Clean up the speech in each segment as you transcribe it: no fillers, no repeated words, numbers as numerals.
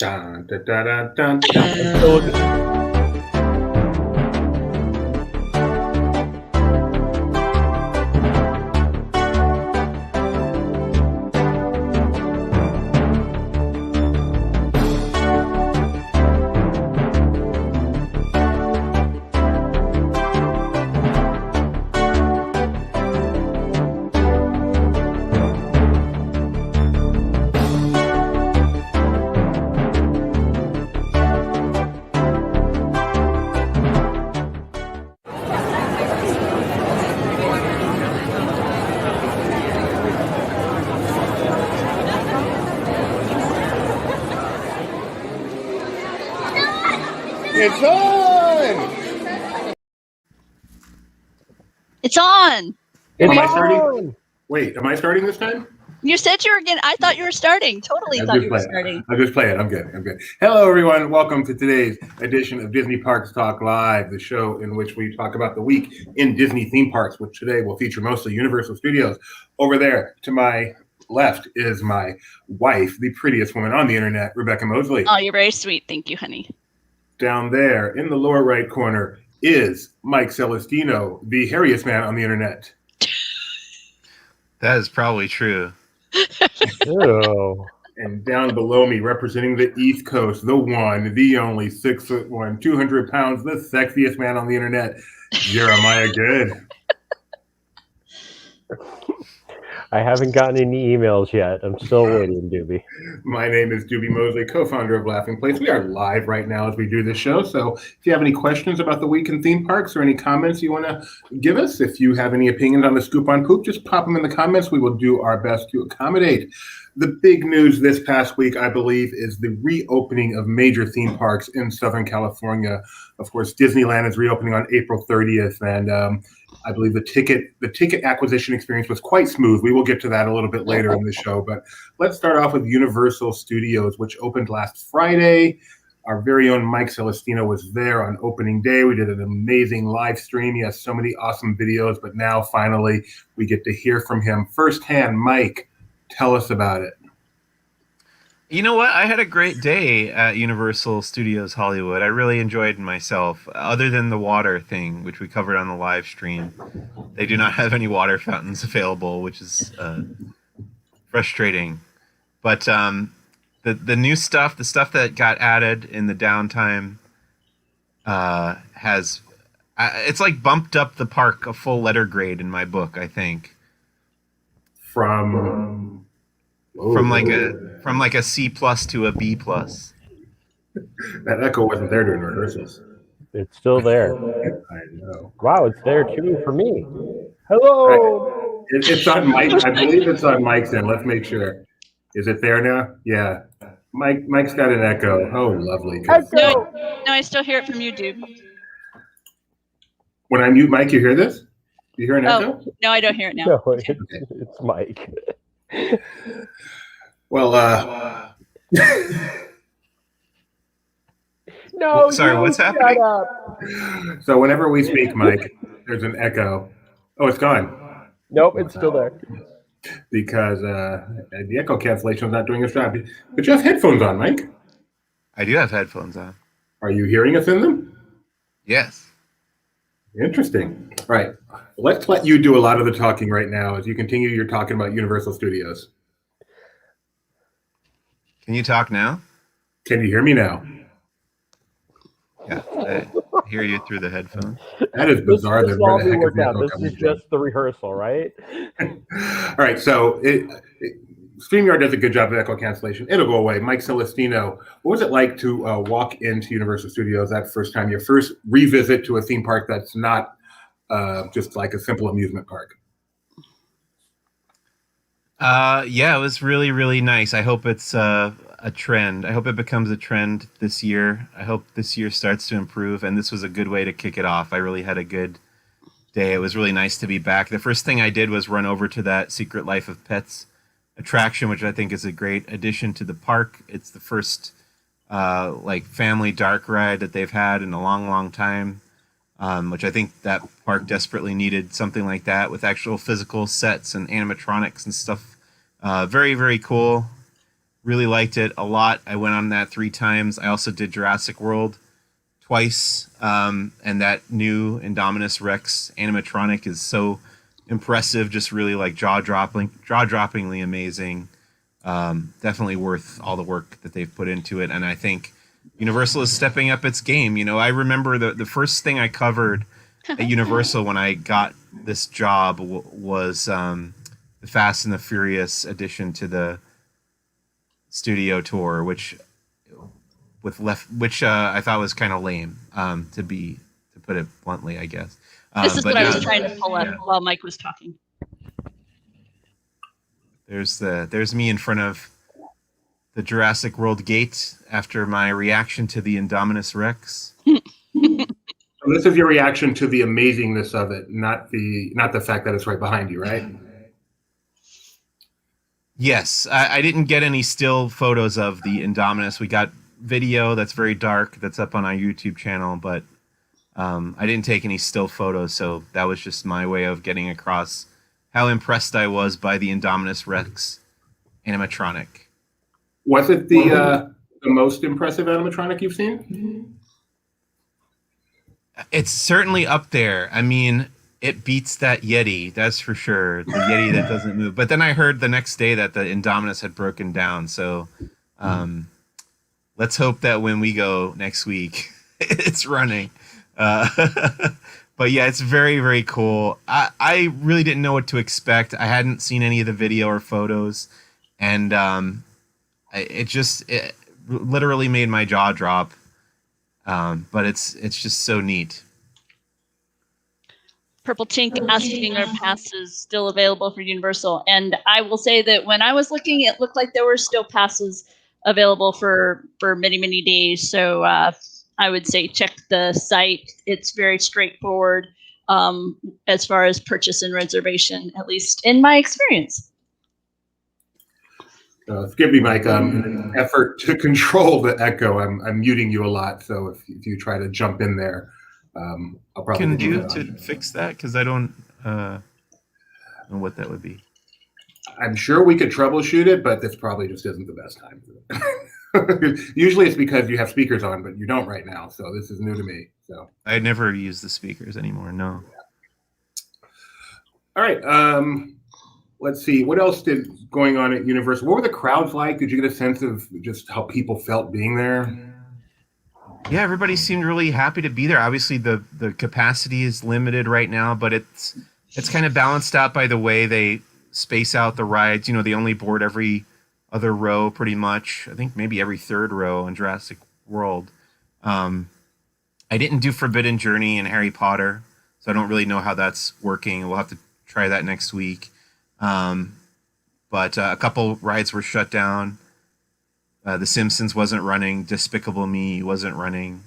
Dun, dun, dun, dun, dun, I'm still dun. looking. It's on! It's on. It's Am I starting? on! Wait, am I starting this time? You said you were getting. I thought you were starting. Totally I'll thought just you were play it. starting. I'll just play it. I'm good. Hello, everyone. Welcome to today's edition of Disney Parks Talk Live, the show in which we talk about the week in Disney theme parks, which today will feature mostly Universal Studios. Over there to my left is my wife, the prettiest woman on the internet, Rebecca Mosley. Oh, you're very sweet. Thank you, honey. Down there in the lower right corner is Mike Celestino, the hairiest man on the internet. That is probably true. Ew. And down below me, representing the East Coast, the one, the only 6'1", 200 pounds, the sexiest man on the internet, Jeremiah Good. I haven't gotten any emails yet. I'm still waiting, Doobie. My name is Doobie Mosley, co-founder of Laughing Place. We are live right now as we do this show. So if you have any questions about the week in theme parks or any comments you want to give us, if you have any opinions on the scoop on poop, just pop them in the comments. We will do our best to accommodate. The big news this past week, I believe, is the reopening of major theme parks in Southern California. Of course, Disneyland is reopening on April 30th, and I believe the ticket acquisition experience was quite smooth. We will get to that a little bit later in the show, but let's start off with Universal Studios, which opened last Friday. Our very own Mike Celestino was there on opening day. We did an amazing live stream. He has so many awesome videos, but now finally we get to hear from him firsthand. Mike, tell us about it. You know what? I had a great day at Universal Studios Hollywood. I really enjoyed myself. Other than the water thing, which we covered on the live stream, they do not have any water fountains available, which is frustrating. But the new stuff, the stuff that got added in the downtime, has it's like bumped up the park a full letter grade in my book. I think From like a C plus to a B plus. that echo wasn't there during rehearsals. It's still there. I know. Wow, it's there too for me. Hello! It's on Mike. I believe it's on Mike's end. Let's make sure. Is it there now? Yeah. Mike's got an echo. Oh, lovely. Echo! No, I still hear it from you, dude. When I mute Mike, you hear this? You hear an echo? No, I don't hear it now. No, it's Mike. Well, No, Sorry, what's happening? Shut up. so whenever we speak, Mike, there's an echo. Oh, it's gone. Nope, it's still there. Because the echo cancellation is not doing its job. But you have headphones on, Mike. I do have headphones on. Are you hearing us in them? Yes. Interesting. All right. Let's let you do a lot of the talking right now as you continue your talking about Universal Studios. Can you talk now? Can you hear me now? Yeah, I hear you through the headphones. That is bizarre. This all be worked out. This is just the rehearsal, right? All right. So StreamYard does a good job of echo cancellation. It'll go away. Mike Celestino, what was it like to walk into Universal Studios that first time, your first revisit to a theme park that's not just like a simple amusement park? Yeah, it was really, really nice. I hope it's a trend. I hope it becomes a trend this year. I hope this year starts to improve, and this was a good way to kick it off. I really had a good day. It was really nice to be back. The first thing I did was run over to that Secret Life of Pets attraction, which I think is a great addition to the park. It's the first like family dark ride that they've had in a long, long time, which I think that park desperately needed something like that with actual physical sets and animatronics and stuff. Very, very cool. Really liked it a lot. I went on that 3 times. I also did Jurassic World twice, and that new Indominus Rex animatronic is so impressive. Just really like jaw-droppingly amazing. Definitely worth all the work that they've put into it, and I think Universal is stepping up its game. I remember the first thing I covered at Universal when I got this job was the Fast and the Furious addition to the studio tour, which I thought was kind of lame, to put it bluntly, I guess. This is but what I now- was trying to pull up while Mike was talking. There's me in front of the Jurassic World gate after my reaction to the Indominus Rex. So this is your reaction to the amazingness of it, not the fact that it's right behind you, right? Yes, I didn't get any still photos of the Indominus. We got video that's very dark that's up on our YouTube channel, but I didn't take any still photos, so that was just my way of getting across how impressed I was by the Indominus Rex animatronic. Was it the most impressive animatronic you've seen? It's certainly up there. I mean, it beats that Yeti, that's for sure. The Yeti that doesn't move. But then I heard the next day that the Indominus had broken down. So let's hope that when we go next week, it's running. But yeah, it's very, very cool. I really didn't know what to expect. I hadn't seen any of the video or photos. And it literally made my jaw drop. But it's just so neat. Purple Tink asking are passes still available for Universal, and I will say that when I was looking, it looked like there were still passes available for many days. So I would say check the site. It's very straightforward as far as purchase and reservation, at least in my experience. Forgive me, Mike. In an effort to control the echo, I'm muting you a lot. So if you try to jump in there, I'll probably Can you to fix that? Because I don't know what that would be. I'm sure we could troubleshoot it, but this probably just isn't the best time. Usually it's because you have speakers on, but you don't right now. So this is new to me. So I never use the speakers anymore. No. All right. Let's see. What else going on at Universal? What were the crowds like? Did you get a sense of just how people felt being there? Yeah, everybody seemed really happy to be there. Obviously, the capacity is limited right now, but it's kind of balanced out by the way they space out the rides. They only board every other row pretty much. I think maybe every third row in Jurassic World. I didn't do Forbidden Journey and Harry Potter, so I don't really know how that's working. We'll have to try that next week. But a couple rides were shut down. The Simpsons wasn't running. Despicable Me wasn't running.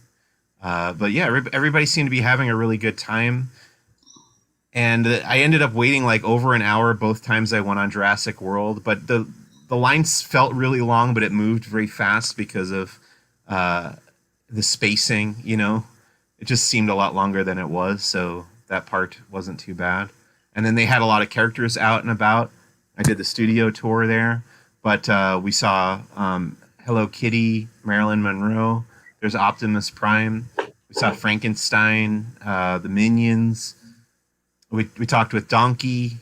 But yeah, everybody seemed to be having a really good time. And I ended up waiting like over an hour both times I went on Jurassic World. But the lines felt really long, but it moved very fast because of the spacing, It just seemed a lot longer than it was, so that part wasn't too bad. And then they had a lot of characters out and about. I did the studio tour there, but we saw Hello Kitty, Marilyn Monroe. There's Optimus Prime. We saw Frankenstein, the Minions. We talked with Donkey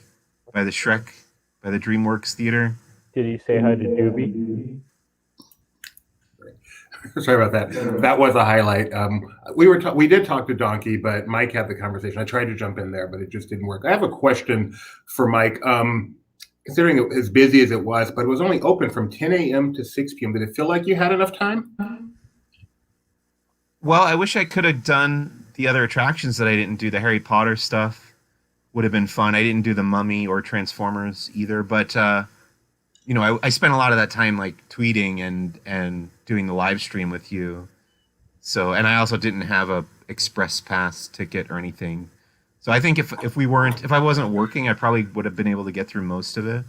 by the Dreamworks Theater. Did he say hi to Doobie? Sorry about that. That was a highlight. We did talk to Donkey, but Mike had the conversation. I tried to jump in there, but it just didn't work. I have a question for Mike. Considering as busy as it was, but it was only open from 10 a.m. to 6 p.m. Did it feel like you had enough time? Well, I wish I could have done the other attractions that I didn't do. The Harry Potter stuff would have been fun. I didn't do the Mummy or Transformers either, but I spent a lot of that time like tweeting and doing the live stream with you. So, and I also didn't have a express pass ticket or anything. So I think if I wasn't working, I probably would have been able to get through most of it.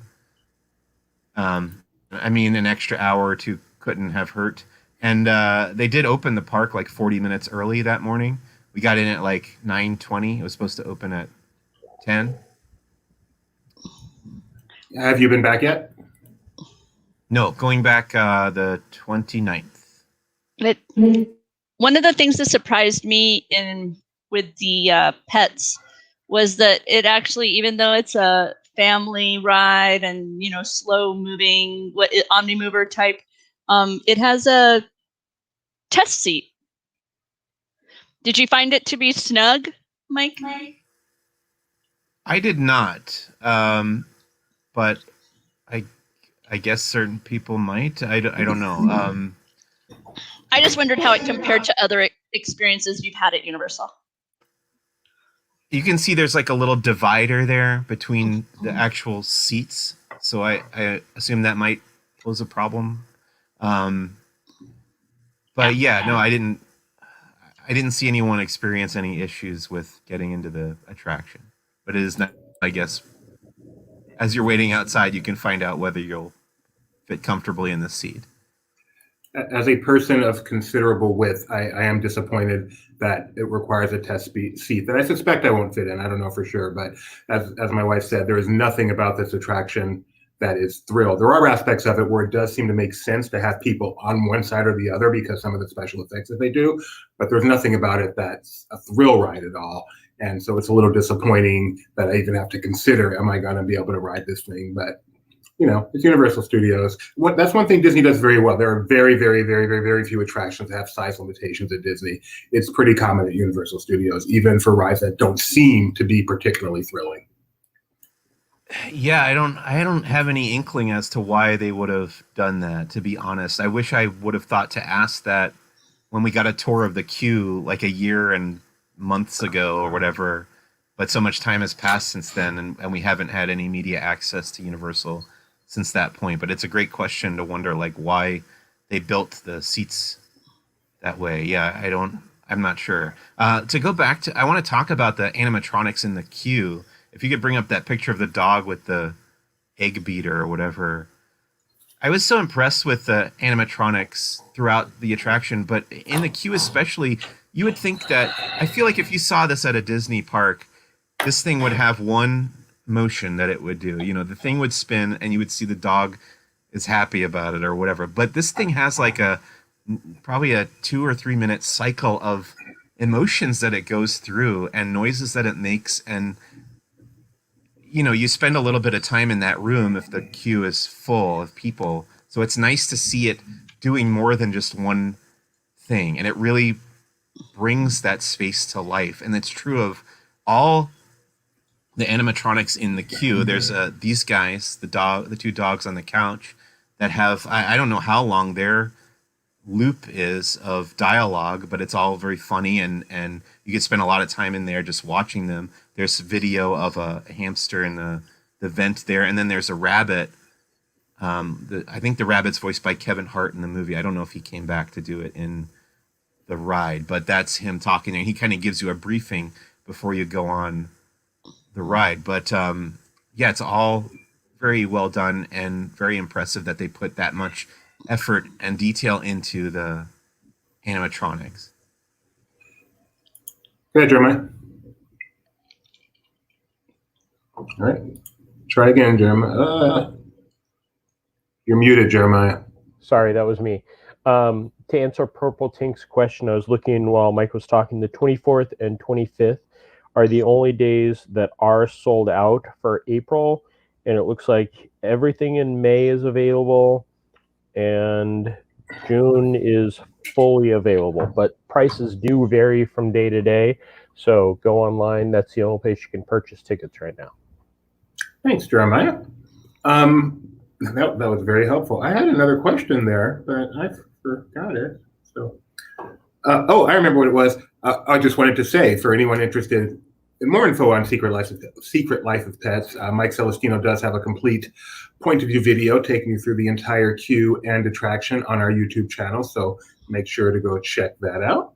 I mean, an extra hour or two couldn't have hurt. And they did open the park like 40 minutes early that morning. We got in at like 9:20. It was supposed to open at 10. Have you been back yet? No, going back the 29th. But one of the things that surprised me with the pets was that it actually, even though it's a family ride and slow moving, omnimover type, it has a test seat. Did you find it to be snug, Mike? I did not, but I guess certain people might. I don't know. I just wondered how it compared to other experiences you've had at Universal. You can see there's like a little divider there between the actual seats, so I assume that might pose a problem. But yeah, no, I didn't see anyone experience any issues with getting into the attraction. But it is not, I guess, as you're waiting outside, you can find out whether you'll fit comfortably in the seat. As a person of considerable width, I am disappointed that it requires a test seat that I suspect I won't fit in. I don't know for sure, but as my wife said, there is nothing about this attraction that is thrill. There are aspects of it where it does seem to make sense to have people on one side or the other because some of the special effects that they do, but there's nothing about it that's a thrill ride at all. And so it's a little disappointing that I even have to consider, am I going to be able to ride this thing? But it's Universal Studios. That's one thing Disney does very well. There are very, very, very, very, very few attractions that have size limitations at Disney. It's pretty common at Universal Studios, even for rides that don't seem to be particularly thrilling. Yeah, I don't have any inkling as to why they would have done that, to be honest. I wish I would have thought to ask that when we got a tour of the queue like a year and months ago or whatever, but so much time has passed since then, and we haven't had any media access to Universal since that point. But it's a great question to wonder, like, why they built the seats that way. Yeah, I'm not sure. To go back to, I want to talk about the animatronics in the queue. If you could bring up that picture of the dog with the egg beater or whatever. I was so impressed with the animatronics throughout the attraction, but in the queue especially, you would think that, I feel like if you saw this at a Disney park, this thing would have one motion that it would do. The thing would spin and you would see the dog is happy about it or whatever. But this thing has like probably a 2 or 3 minute cycle of emotions that it goes through and noises that it makes. And, you spend a little bit of time in that room if the queue is full of people. So it's nice to see it doing more than just one thing. And it really brings that space to life. And it's true of all the animatronics in the queue. There's these guys, the two dogs on the couch that have, I don't know how long their loop is of dialogue, but it's all very funny and you could spend a lot of time in there just watching them. There's video of a hamster in the vent there, and then there's a rabbit. I think the rabbit's voiced by Kevin Hart in the movie. I don't know if he came back to do it in the ride, but that's him talking there. He kind of gives you a briefing before you go on the ride. But yeah, it's all very well done and very impressive that they put that much effort and detail into the animatronics. Go ahead, Jeremiah. All right. Try again, Jeremiah. You're muted, Jeremiah. Sorry, that was me. To answer Purple Tink's question, I was looking while Mike was talking. The 24th and 25th are the only days that are sold out for April, and it looks like everything in May is available, and June is fully available. But prices do vary from day to day, so go online. That's the only place you can purchase tickets right now. Thanks, Jeremiah. That was very helpful. I had another question there, but I forgot it. So, I remember what it was. I just wanted to say, for anyone interested in more info on Secret Life of Pets, Mike Celestino does have a complete point of view video taking you through the entire queue and attraction on our YouTube channel. So make sure to go check that out.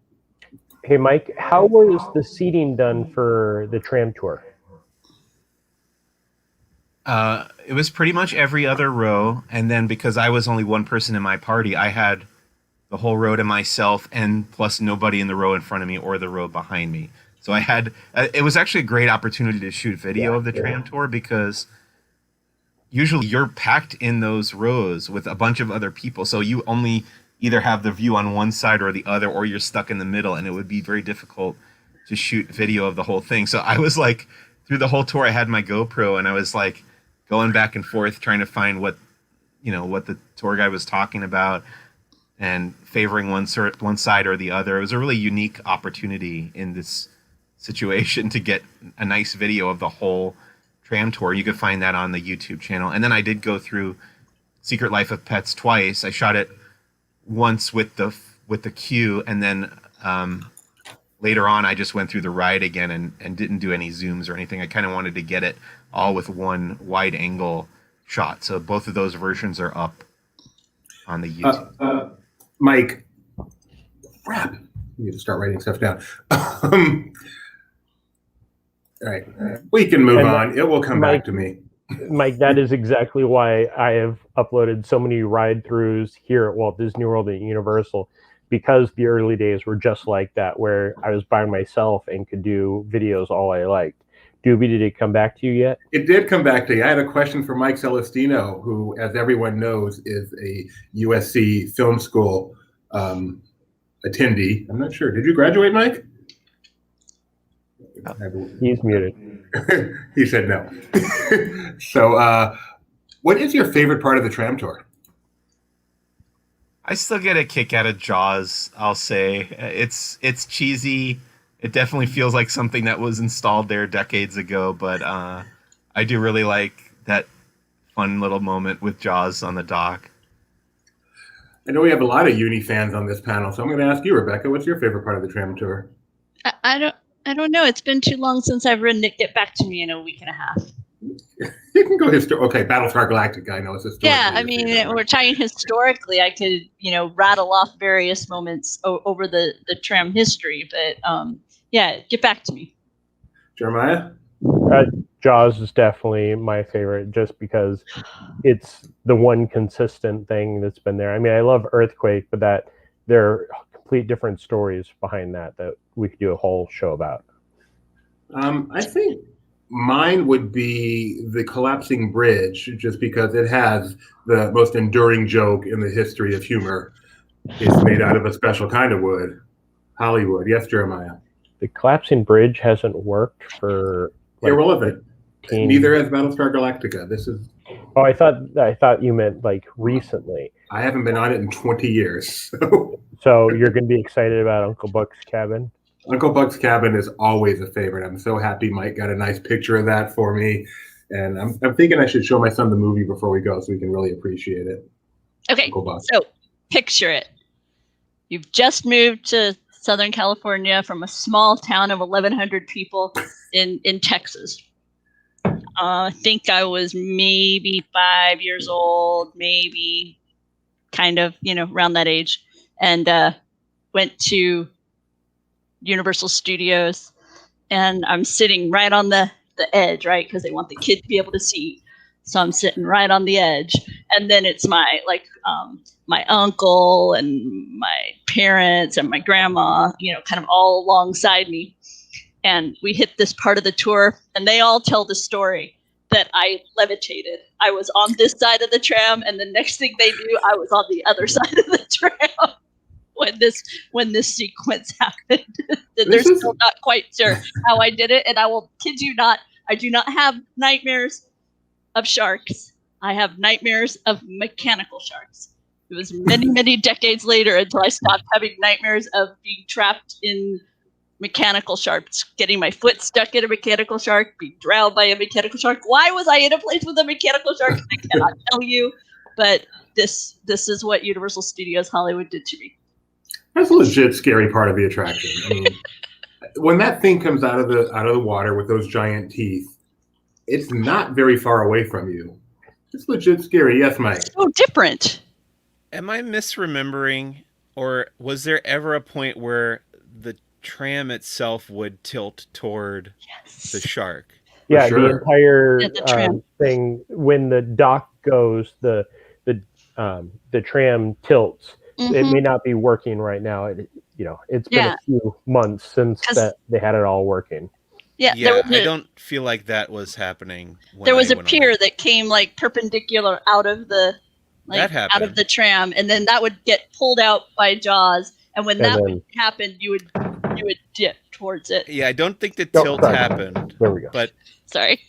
Hey, Mike, how was the seating done for the tram tour? It was pretty much every other row, and then because I was only one person in my party, I had the whole row to myself, and plus nobody in the row in front of me or the row behind me. So I had, it was actually a great opportunity to shoot video of the tram tour, because usually you're packed in those rows with a bunch of other people, so you only either have the view on one side or the other, or you're stuck in the middle, and it would be very difficult to shoot video of the whole thing. So I was like, through the whole tour, I had my GoPro, and I was like going back and forth trying to find what the tour guide was talking about and favoring one side or the other. It was a really unique opportunity in this situation to get a nice video of the whole tram tour. You could find that on the YouTube channel. And then I did go through Secret Life of Pets twice. I shot it once with the queue, and then later on I just went through the ride again and didn't do any zooms or anything. I kind of wanted to get it all with one wide angle shot. So both of those versions are up on the YouTube. Mike, crap. You need to start writing stuff down. All right. We can move on. It will come back to me. Mike, that is exactly why I have uploaded so many ride-throughs here at Walt Disney World and Universal, because the early days were just like that, where I was by myself and could do videos all I liked. Doobie, did it come back to you yet? It did come back to you. I had a question for Mike Celestino, who, as everyone knows, is a USC Film School attendee. I'm not sure. Did you graduate, Mike? He's muted. He said no. So what is your favorite part of the tram tour? I still get a kick out of Jaws, I'll say. It's cheesy. It definitely feels like something that was installed there decades ago, but I do really like that fun little moment with Jaws on the dock. I know we have a lot of Uni fans on this panel, so I'm going to ask you, Rebecca, what's your favorite part of the tram tour? I don't know. It's been too long since I've ridden it. Get back to me in a week and a half. You can go okay, Battlestar Galactica. I know it's historical. Yeah, I mean, we're talking historically. I could, rattle off various moments over the tram history, but yeah, get back to me. Jeremiah? Jaws is definitely my favorite, just because it's the one consistent thing that's been there. I mean, I love Earthquake, but that there are complete different stories behind that we could do a whole show about. I think mine would be the collapsing bridge, just because it has the most enduring joke in the history of humor. It's made out of a special kind of wood. Hollywood. Yes, Jeremiah? The collapsing bridge hasn't worked for... Irrelevant. Neither has Battlestar Galactica. This is... Oh, I thought you meant like recently. I haven't been on it in 20 years. So you're going to be excited about Uncle Buck's Cabin? Uncle Buck's Cabin is always a favorite. I'm so happy Mike got a nice picture of that for me. And I'm thinking I should show my son the movie before we go so he can really appreciate it. Okay, so picture it. You've just moved to Southern California from a small town of 1,100 people in Texas. I think I was maybe 5 years old, maybe kind of, around that age, and went to Universal Studios, and I'm sitting right on the edge, right? Because they want the kid to be able to see. So I'm sitting right on the edge, and then it's my my uncle and my parents and my grandma, kind of all alongside me. And we hit this part of the tour, and they all tell the story that I levitated. I was on this side of the tram, and the next thing they knew, I was on the other side of the tram when this sequence happened. They're still not quite sure how I did it, and I will kid you not, I do not have nightmares of sharks. I have nightmares of mechanical sharks. It was many, many decades later until I stopped having nightmares of being trapped in mechanical sharks, getting my foot stuck in a mechanical shark, being drowned by a mechanical shark. Why was I in a place with a mechanical shark? I cannot tell you, but this is what Universal Studios Hollywood did to me. That's a legit scary part of the attraction. I mean, when that thing comes out of the water with those giant teeth, it's not very far away from you. It's legit scary. Yes, Mike. So different. Am I misremembering, or was there ever a point where the tram itself would tilt toward the shark? Yeah, sure. The entire tram. thing, when the dock goes, the tram tilts. Mm-hmm. It may not be working right now. It's been a few months since that they had it all working. Yeah, Yeah, I don't feel like that was happening. There was a went on pier it. that came like perpendicular out of the That happened. out of the tram, and then that would get pulled out by Jaws. And when that would happen, you would dip towards it. Yeah, I don't think the tilt happened. There we go. But sorry,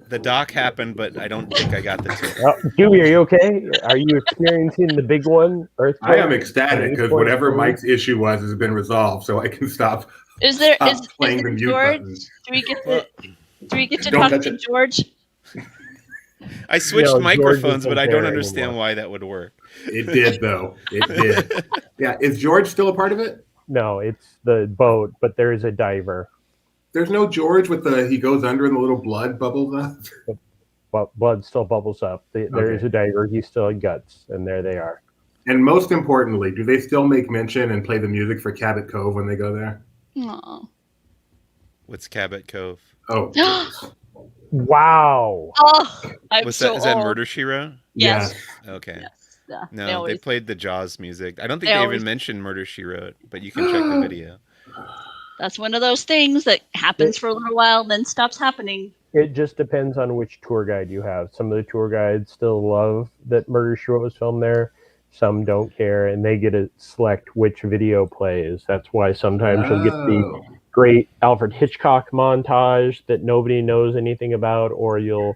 the dock happened, but I don't think I got the tilt. Dewey, are you okay? Are you experiencing the big one? I am ecstatic because whatever Mike's issue was has been resolved, so I can stop. Is playing the mute George? button. Do we get to Don't talk touch to it. George? I switched George microphones, isn't but I there don't understand anymore. why that would work. It did, though. It did. Yeah, is George still a part of it? No, it's the boat, but there is a diver. There's no George with he goes under and the little blood bubbles up? But blood still bubbles up. There is a diver. He still had guts, and there they are. And most importantly, do they still make mention and play the music for Cabot Cove when they go there? Aw. What's Cabot Cove? Oh, goodness. Wow. Oh, I'm Is so that old. Murder, She Wrote? Yes. Okay. Yes. Yeah, No, they played the Jaws music. I don't think They they always- even mentioned Murder, She Wrote, but you can check the video. That's one of those things that happens for a little while, then stops happening. It just depends on which tour guide you have. Some of the tour guides still love that Murder, She Wrote was filmed there. Some don't care, and they get to select which video plays. That's why sometimes you'll get the great Alfred Hitchcock montage that nobody knows anything about, or you'll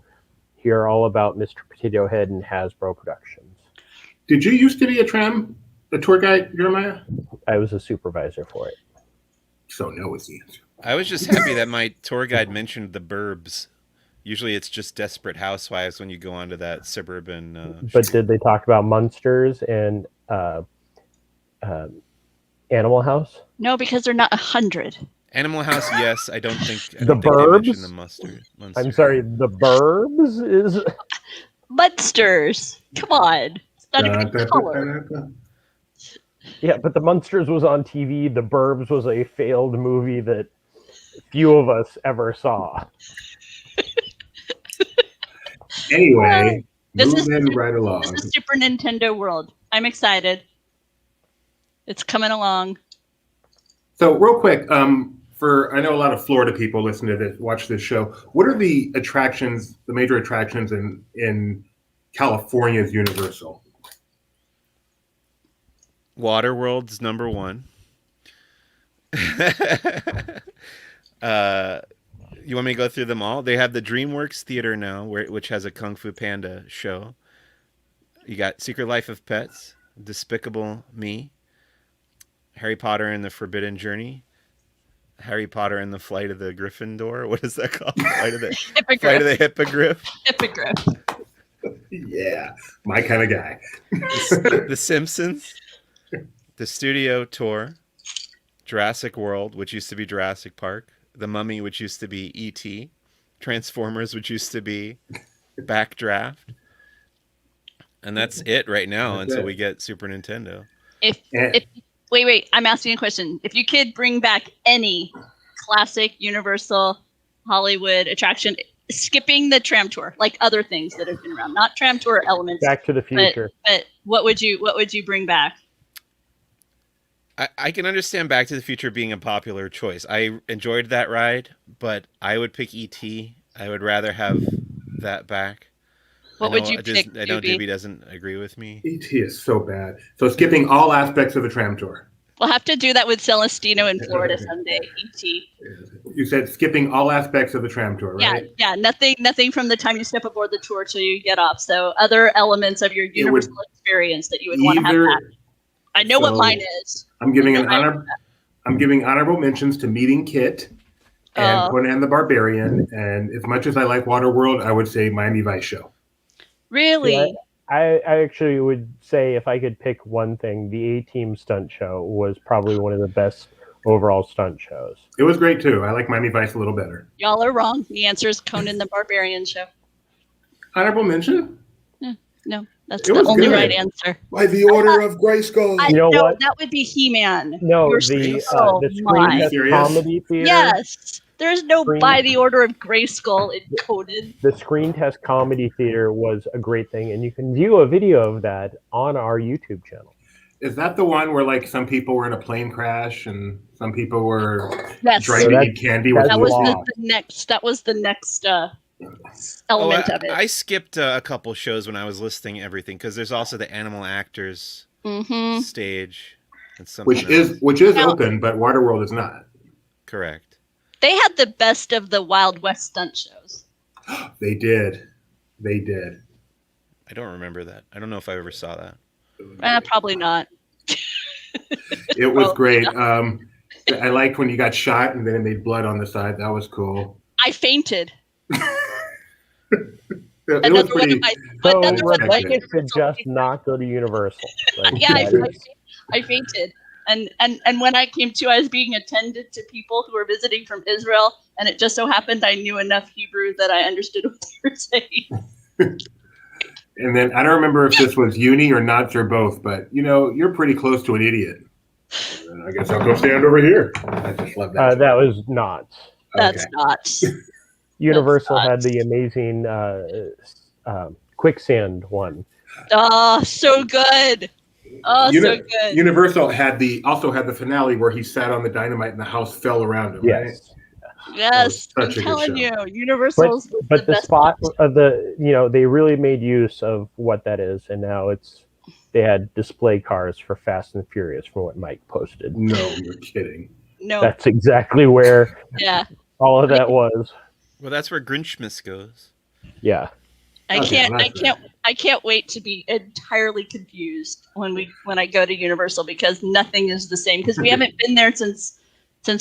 hear all about Mr. Potato Head and Hasbro Productions. Did you used to be a tour guide, Jeremiah? I was a supervisor for it. So no is the answer. I was just happy that my tour guide mentioned the burbs. Usually it's just Desperate Housewives when you go onto that suburban... But did they talk about Munsters and Animal House? No, because they're not 100. Animal House, yes. I don't think The they Burbs? mentioned the Munster. I'm sorry, the Burbs is... Munsters. Come on. It's not even a color. Yeah, but the Munsters was on TV. The Burbs was a failed movie that few of us ever saw. Anyway, This is moving right along. This is Super Nintendo World. I'm excited. It's coming along. So real quick, I know a lot of Florida people listen to this, watch this show. What are the attractions, the major attractions in California's Universal? Waterworld's number one. You want me to go through them all? They have the DreamWorks Theater now, which has a Kung Fu Panda show. You got Secret Life of Pets, Despicable Me, Harry Potter and the Forbidden Journey, Harry Potter and the Flight of the Gryffindor. What is that called? Flight of the Hippogriff. Hippogriff. Yeah, my kind of guy. The Simpsons, the Studio Tour, Jurassic World, which used to be Jurassic Park, The Mummy, which used to be E.T., Transformers, which used to be Backdraft, and that's it right now until we get Super Nintendo. Wait, I'm asking a question. If you could bring back any classic Universal Hollywood attraction, skipping the tram tour, like other things that have been around, not tram tour elements. Back to the Future. But what would you bring back? I can understand Back to the Future being a popular choice. I enjoyed that ride, but I would pick E.T. I would rather have that back. What would you pick? I know Doobie doesn't agree with me. E.T. is so bad. So skipping all aspects of the tram tour. We'll have to do that with Celestino in Florida someday. E.T. You said skipping all aspects of the tram tour, right? Yeah. Nothing from the time you step aboard the tour till you get off. So other elements of your Universal experience that you would want to have back. I know what mine is. I'm giving honorable mentions to Meeting Kit and Conan the Barbarian. And as much as I like Waterworld, I would say Miami Vice Show. Really? Yeah, I actually would say if I could pick one thing, the A-Team stunt show was probably one of the best overall stunt shows. It was great too. I like Miami Vice a little better. Y'all are wrong. The answer is Conan the Barbarian show. Honorable mention? No, that's the only right answer. By the order of Grayskull. You know what? That would be He-Man. No, You're the so Screen Test serious? Comedy Theater. Yes. There's no by the order of Grayskull encoded. The Screen Test Comedy Theater was a great thing, and you can view a video of that on our YouTube channel. Is that the one where like some people were in a plane crash and some people were Yes. trying to eat candy with that's That was Lost. the next. That was the next Oh, element of it. I skipped a couple shows when I was listing everything because there's also the animal actors Mm-hmm. stage. And something which is Now- open, but Waterworld is not. correct. They had the best of the Wild West stunt shows. They did. They did. I don't remember that. I don't know if I ever saw that. Probably not. It was Well, great. I liked when you got shot and then it made blood on the side. That was cool. I fainted. It was Another one pretty. of my. So Another one of my Rebecca should just not go to Universal. Like, Yeah, that is- I fainted. And when I came to, I was being attended to people who were visiting from Israel, and it just so happened I knew enough Hebrew that I understood what they were saying. And then I don't remember if this was uni or nuts or both, but you're pretty close to an idiot. And I guess I'll go stand over here. I just love that. that was not. That's Okay. not. Universal not- had the amazing quicksand one. Oh, so good. Oh, Uni- so good. Universal also had the finale where he sat on the dynamite and the house fell around him. Right? Yes. Yes, That I'm was such a good telling you, show. Universal's But the best spot one. of they really made use of what that is, and now they had display cars for Fast and Furious from what Mike posted. No, you're kidding. No, That's exactly where yeah, all of that was. Well, that's where Grinchmas goes. Yeah. I Okay, can't, well, I that's can't, I can't wait to be entirely confused when I go to Universal because nothing is the same because we haven't been there since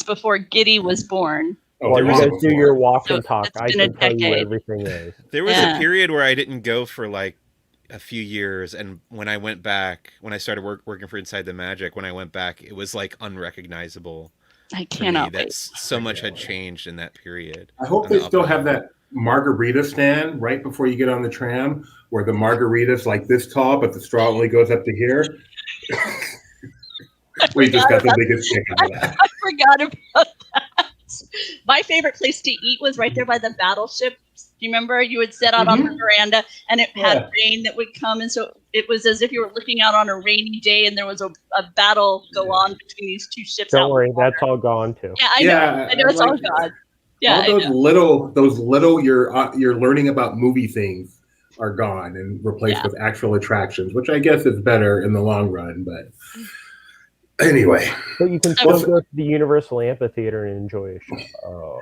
before Giddy was born. Oh, While there you was guys one do before. your walk So and talk, it's I been a can tell you decade. everything is. There was Yeah. a period where I didn't go for like a few years, and when I went back, when I started working for Inside the Magic, when I went back, it was like unrecognizable I to me. cannot wait. That's so much had changed in that period. I hope On they the still up have and that margarita stand right before you get on the tram where the margarita's like this tall, but the straw only goes up to here. We just got the biggest kick out of that. I forgot about that. My favorite place to eat was right there by the battleship. Do you remember? You would sit out on the veranda, and it had Yeah. rain that would come, and so it was as if you were looking out on a rainy day, and there was a battle go on between these two ships. out Don't in worry, the water. that's all gone too. Yeah, I Yeah, know it's all like- gone. Yeah, All I those know. little you're learning about movie things are gone and replaced Yeah. with actual attractions, which I guess is better in the long run. But anyway, But you can Well, still go to the Universal Amphitheater and enjoy a show.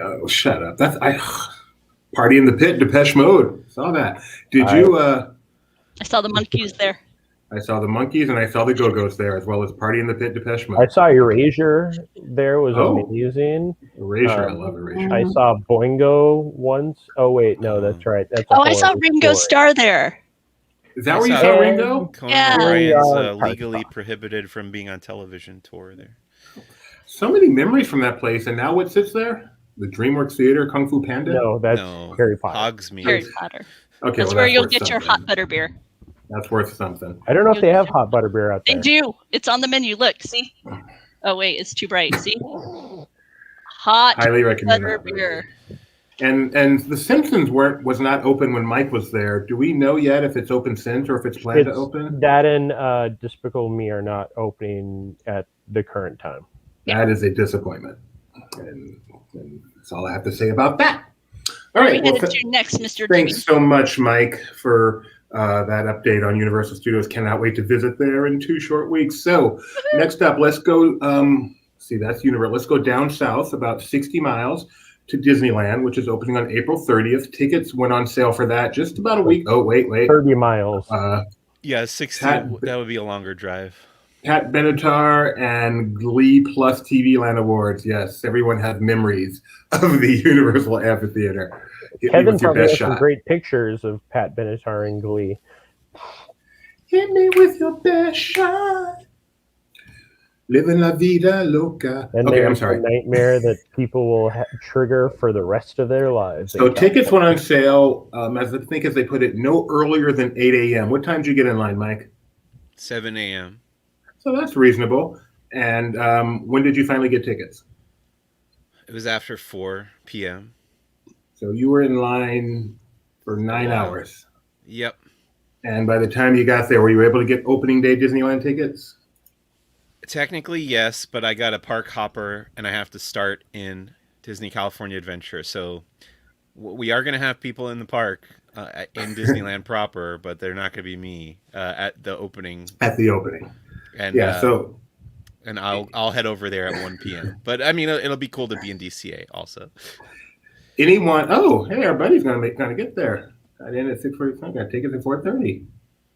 oh, shut up. Party in the Pit, Depeche Mode. Saw that. Did you? I saw the monkeys there. I saw the Monkeys and I saw the Go-Go's there, as well as Party in the Pit, Depeche I Mode. saw Erasure there, was Oh. amazing. Erasure, I love Erasure. I saw Boingo once. Oh wait, no, that's right. That's a Oh, I saw horror Ringo story. Starr there. Is that where you I saw saw- Ringo? Conan Yeah. O'Brien's Park legally Stop. prohibited from being on television tour there. So many memories from that place, and now what sits there? The Dreamworks Theater, Kung Fu Panda. No, that's No, Harry Potter. Hogsmeade. Harry Potter. Okay, That's well, where you'll worth get your something. hot butter beer. That's worth something. I don't know if they have hot butter beer out They there. do. It's on the menu. Look, see? Oh wait, it's too bright. See? Hot Highly recommend butter that. beer. And The Simpsons was not open when Mike was there. Do we know yet if it's open since or if it's planned to open? That and Despicable Me are not opening at the current time. That is a disappointment. And that's all I have to say about that. All Where are we right. Well, headed to next, Mr. thanks so much, Mike, for that update on Universal Studios. Cannot wait to visit there in 2 short weeks. So next up, let's go. See, that's Universal. Let's go down south about 60 miles to Disneyland, which is opening on April 30th. Tickets went on sale for that just about a week. Oh, wait. 30 miles. Yeah, 16. Pat- That would be a longer drive. Pat Benatar and Glee Plus TV Land Awards. Yes, everyone has memories of the Universal Amphitheater. Hit me Kevin with your probably best has some shot. great pictures of Pat Benatar and Glee. Hit me with your best shot. Living la vida loca. And Okay, I'm there's a sorry. nightmare that people will trigger for the rest of their lives. So tickets went on sale, as they put it, no earlier than 8 a.m. What time did you get in line, Mike? 7 a.m. So that's reasonable. And when did you finally get tickets? It was after 4 p.m. So you were in line for 9 Wow. hours. Yep. And by the time you got there, were you able to get opening day Disneyland tickets? Technically, yes, but I got a park hopper and I have to start in Disney California Adventure. So we are going to have people in the park in Disneyland proper, but they're not going to be me at the opening. At the opening. And yeah, and I'll head over there at 1 p.m. But I mean, it'll be cool to be in DCA also. Anyone? Oh, hey, our buddy's gonna get there. Got in at 6:45. Got tickets at 4:30.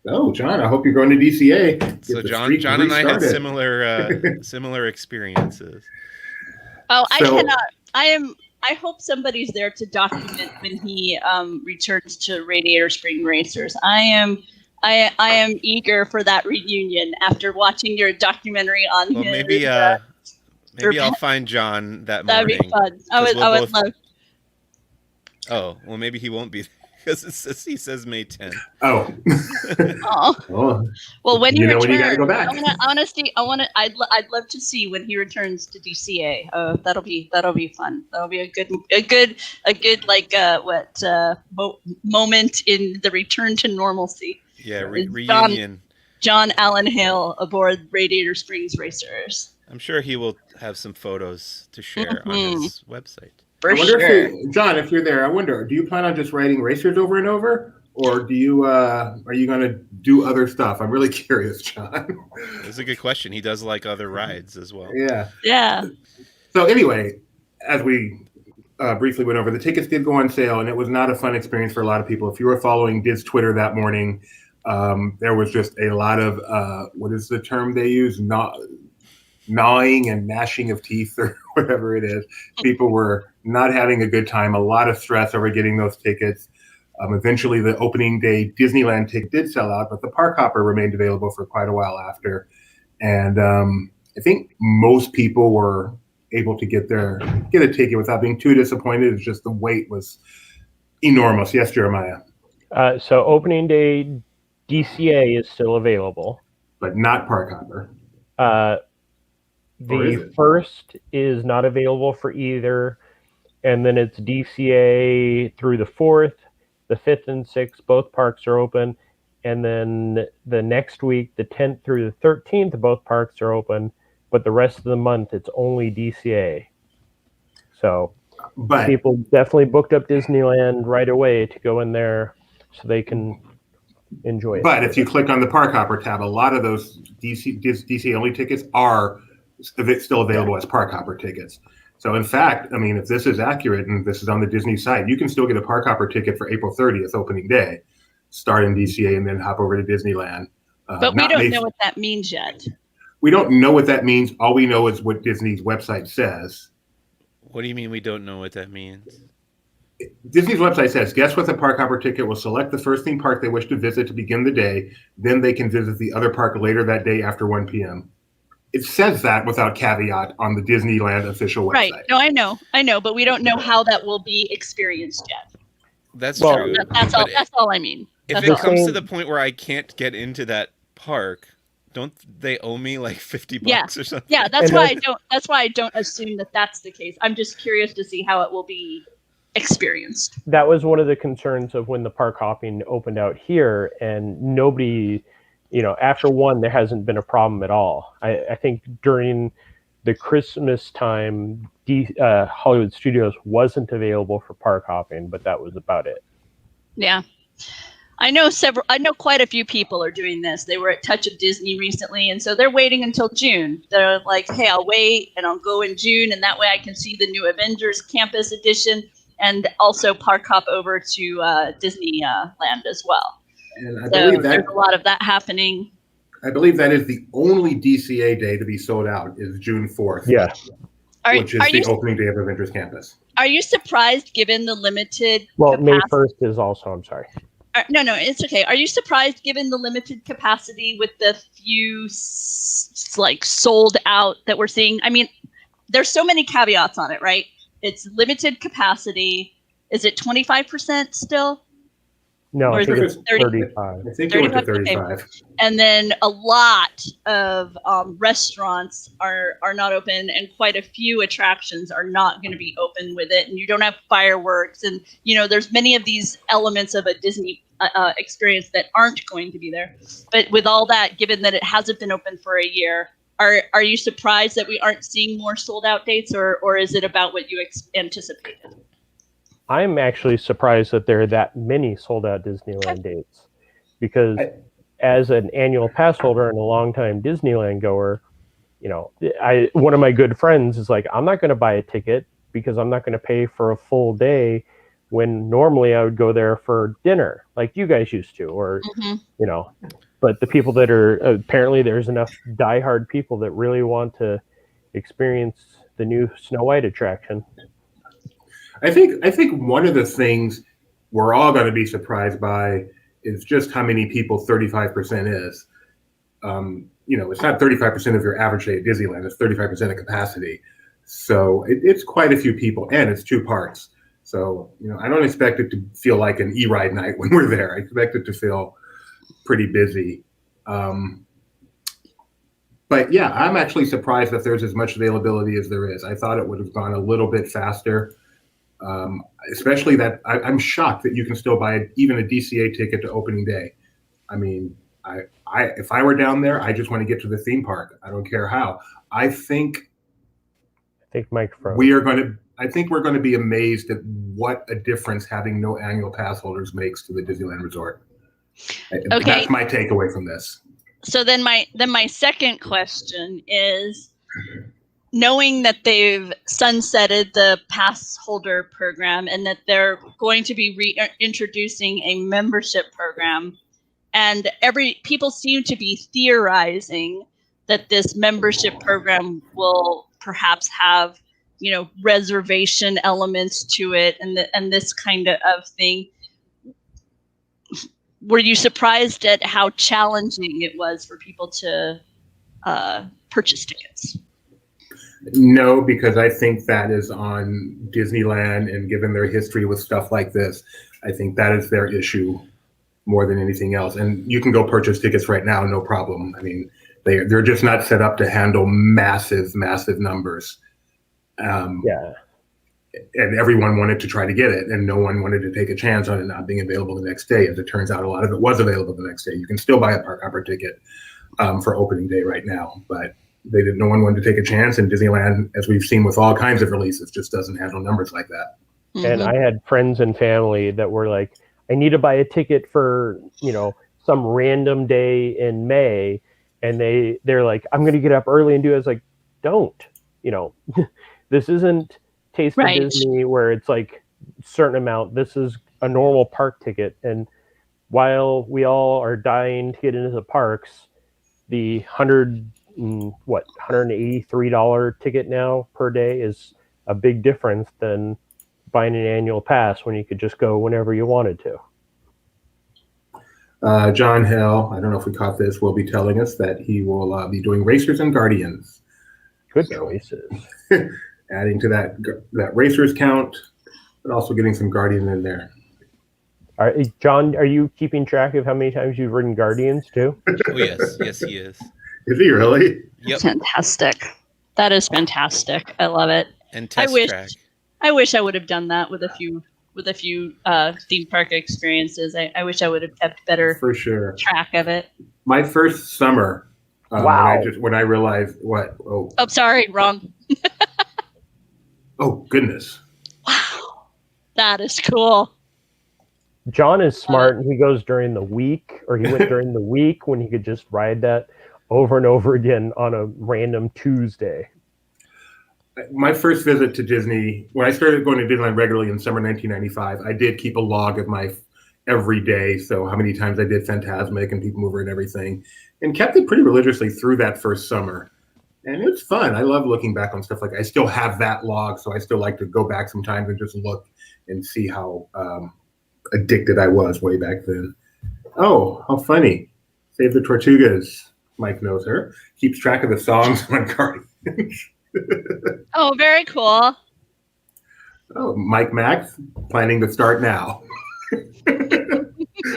Oh, John, I hope you're going to DCA. So John and I had similar experiences. Oh, I cannot. I hope somebody's there to document when he returns to Radiator Spring Racers. I am eager for that reunion after watching your documentary on his. Maybe I'll find John that morning. That'd be fun. I would love. Oh, well, maybe he won't be because he says May 10th. Oh. Oh. Well, when he returns, when you gotta go back. I'd love to see when he returns to DCA. That'll be fun. That'll be a good moment in the return to normalcy. Yeah, reunion. John Allen Hale aboard Radiator Springs Racers. I'm sure he will have some photos to share on his website. For I wonder sure. John, if you're there, I wonder, do you plan on just riding racers over and over? Or do you are you going to do other stuff? I'm really curious, John. That's a good question. He does like other rides as well. Yeah. So anyway, as we briefly went over, the tickets did go on sale, and it was not a fun experience for a lot of people. If you were following Diz Twitter that morning, there was just a lot of, what is the term they use? Gnawing and gnashing of teeth or whatever it is. People were not having a good time, a lot of stress over getting those tickets. Eventually, the opening day Disneyland ticket did sell out, but the park hopper remained available for quite a while after. And I think most people were able to get a ticket without being too disappointed. It's just the wait was enormous. Yes, Jeremiah. So opening day DCA is still available, but not park hopper. The first is not available for either, and then it's DCA through the 4th, the 5th and 6th, both parks are open, and then the next week, the 10th through the 13th, both parks are open, but the rest of the month, it's only DCA. So people definitely booked up Disneyland right away to go in there so they can enjoy it. But if you click on the park hopper tab, a lot of those DC only tickets are still available as park hopper tickets. So in fact, I mean, if this is accurate and this is on the Disney site, you can still get a park hopper ticket for April 30th opening day, start in DCA and then hop over to Disneyland. But we don't know what that means yet. We don't know what that means. All we know is what Disney's website says. What do you mean we don't know what that means? Disney's website says guests with a park hopper ticket will select the first theme park they wish to visit to begin the day. Then they can visit the other park later that day after 1 p.m. It says that without caveat on the Disneyland official website. Right. No, I know, but we don't know how that will be experienced yet. That's true. That's all I mean. If it comes to the point where I can't get into that park, don't they owe me like $50 or something? Yeah, that's why I don't assume that that's the case. I'm just curious to see how it will be experienced. That was one of the concerns of when the park hopping opened out here, and nobody, after one, there hasn't been a problem at all. I think during the Christmas time, Hollywood Studios wasn't available for park hopping, but that was about it. Yeah. I know quite a few people are doing this. They were at Touch of Disney recently, and so they're waiting until June. They're like, hey, I'll wait and I'll go in June, and that way I can see the new Avengers Campus Edition and also park hop over to Disneyland as well. And I believe there's a lot of that happening. I believe that is the only DCA day to be sold out is June 4th. Yeah. Which is the opening day of Avengers Campus. Are you surprised given the limited capacity? May 1st is also, I'm sorry. No, it's okay. Are you surprised given the limited capacity with the few sold out that we're seeing? I mean, there's so many caveats on it, right? It's limited capacity. Is it 25% still? No, Or I is think it it's 30? 35. I think it went to 35, okay. 35. And then a lot of restaurants are not open, and quite a few attractions are not going to be open with it. And you don't have fireworks, and there's many of these elements of a Disney experience that aren't going to be there. But with all that, given that it hasn't been open for a year, are you surprised that we aren't seeing more sold out dates, or is it about what you anticipated? I'm actually surprised that there are that many sold out Disneyland dates, because as an annual pass holder and a longtime Disneyland goer, one of my good friends is like, I'm not going to buy a ticket because I'm not going to pay for a full day when normally I would go there for dinner like you guys used to, or, but the people that are, apparently there's enough diehard people that really want to experience the new Snow White attraction. I think one of the things we're all going to be surprised by is just how many people 35% is. It's not 35% of your average day at Disneyland. It's 35% of capacity. So it's quite a few people, and it's 2 parks. So, I don't expect it to feel like an E-Ride night when we're there. I expect it to feel pretty busy. But yeah, I'm actually surprised that there's as much availability as there is. I thought it would have gone a little bit faster. Especially that I'm shocked that you can still buy even a DCA ticket to opening day. I mean, if I were down there, I just want to get to the theme park. I don't care how. I think Mike froze. I think we're going to be amazed at what a difference having no annual pass holders makes to the Disneyland Resort. Okay. That's my takeaway from this. So then my second question is, knowing that they've sunsetted the pass holder program and that they're going to be reintroducing a membership program, and people seem to be theorizing that this membership program will perhaps have, reservation elements to it and this kind of thing. Were you surprised at how challenging it was for people to purchase tickets? No, because I think that is on Disneyland, and given their history with stuff like this, I think that is their issue more than anything else. And you can go purchase tickets right now, no problem. I mean, they're just not set up to handle massive numbers. Yeah. And everyone wanted to try to get it, and no one wanted to take a chance on it not being available the next day. As it turns out, a lot of it was available the next day. You can still buy a park hopper ticket for opening day right now, but no one wanted to take a chance, and Disneyland, as we've seen with all kinds of releases, just doesn't handle numbers like that. Mm-hmm. And I had friends and family that were like, I need to buy a ticket for, some random day in May. And they're like, I'm going to get up early and do it. I was like, don't, this isn't Taste of Disney where it's like a certain amount. This is a normal park ticket. And while we all are dying to get into the parks, the $183 ticket now per day is a big difference than buying an annual pass when you could just go whenever you wanted to. John Hill, I don't know if we caught this, will be telling us that he will be doing Racers and Guardians. Good choices. Adding to that Racers count, but also getting some Guardian in there. John, are you keeping track of how many times you've ridden Guardians too? Oh yes, he is. Is he really? Yep. Fantastic. That is fantastic. I love it. And test track. I wish I would have done that with a few theme park experiences. I wish I would have kept better for sure track of it. My first summer, wow. when I realized what? Oh, sorry, wrong. Oh goodness! Wow, that is cool. John is smart, and he goes during the week, or he went during the week when he could just ride that over and over again on a random Tuesday. My first visit to Disney, when I started going to Disneyland regularly in summer 1995, I did keep a log of my every day. So how many times I did Fantasmic and People Mover and everything, and kept it pretty religiously through that first summer. And it's fun. I love looking back on stuff I still have that log, so I still like to go back sometimes and just look and see how addicted I was way back then. Oh, how funny. Save the Tortugas. Mike knows her. Keeps track of the songs on Guardians. Oh, very cool. Oh, Mike Max, planning to start now.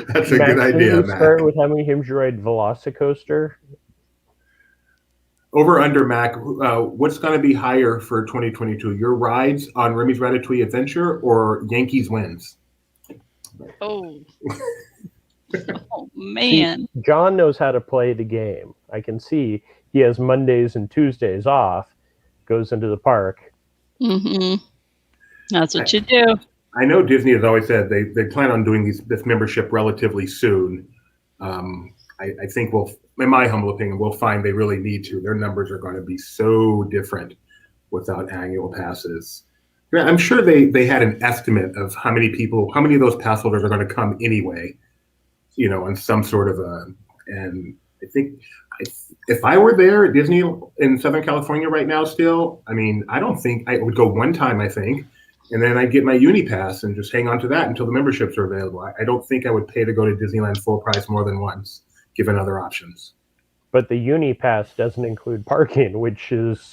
That's a Max, good idea, didn't we Mac. start with having him ride Velocicoaster? Over under, Mac, what's going to be higher for 2022? Your rides on Remy's Ratatouille Adventure or Yankees wins? Oh. Oh man. See, John knows how to play the game. I can see he has Mondays and Tuesdays off, goes into the park. Mm-hmm. That's what you do. I know Disney has always said they plan on doing this membership relatively soon. I think in my humble opinion, we'll find they really need to. Their numbers are going to be so different without annual passes. Yeah, I'm sure they had an estimate of how many of those pass holders are going to come anyway, on some sort of and I think if I were there at Disney in Southern California right now still, I don't think I would go one time, I think, and then I'd get my uni pass and just hang on to that until the memberships are available. I don't think I would pay to go to Disneyland full price more than once, given other options. But the uni pass doesn't include parking, which is